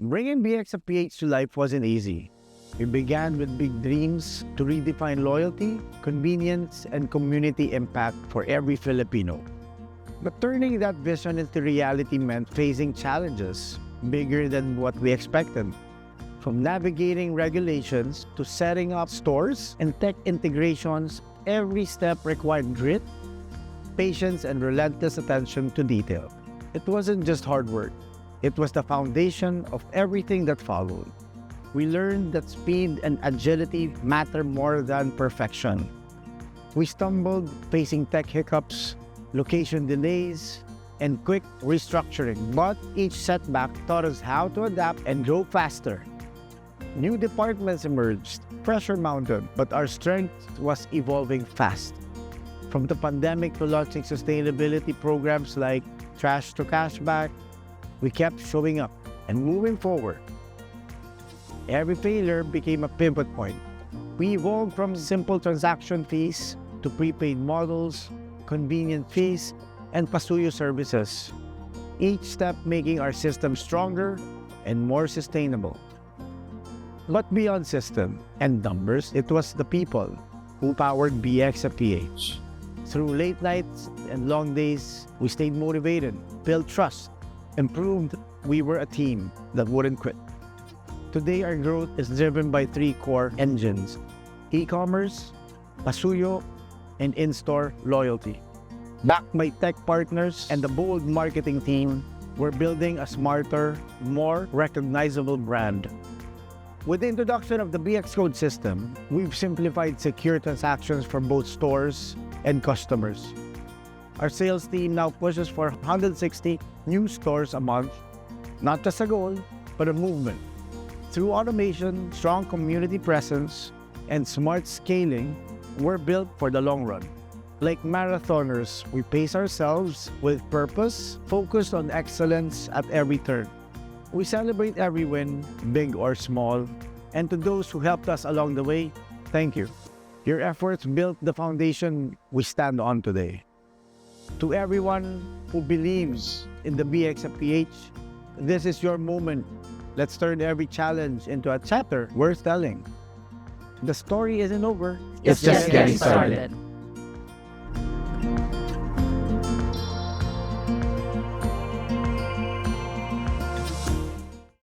Bringing bXTRA to life wasn't easy. We began with big dreams to redefine loyalty, convenience, and community impact for every Filipino. But turning that vision into reality meant facing challenges bigger than what we expected. From navigating regulations to setting up stores and tech integrations, every step required grit, patience, and relentless attention to detail. It wasn't just hard work. It was the foundation of everything that followed. We learned that speed and agility matter more than perfection. We stumbled facing tech hiccups, location delays, and quick restructuring, but each setback taught us how to adapt and grow faster. New departments emerged, pressure mounted, but our strength was evolving fast. From the pandemic to launching sustainability programs like Trash to CashBack, we kept showing up and moving forward. Every failure became a pivot point. We evolved from simple transaction fees to prepaid models, convenient fees, and pasuyo services, each step making our system stronger and more sustainable. But beyond system and numbers, it was the people who powered bXTRA. Through late nights and long days, we stayed motivated, built trust, and proved we were a team that wouldn't quit. Today, our growth is driven by three core engines: e-commerce, pasuyo, and in-store loyalty. Backed by tech partners and the bold marketing team, we're building a smarter, more recognizable brand. With the introduction of the BX Code system, we've simplified secure transactions for both stores and customers. Our sales team now pushes for 160 new stores a month, not just a goal, but a movement. Through automation, strong community presence, and smart scaling, we're built for the long run. Like marathoners, we pace ourselves with purpose, focused on excellence at every turn. We celebrate every win, big or small, and to those who helped us along the way, thank you. Your efforts built the foundation we stand on today. To everyone who believes in the bXTRA, this is your moment. Let's turn every challenge into a chapter worth telling. The story isn't over. It's just getting started.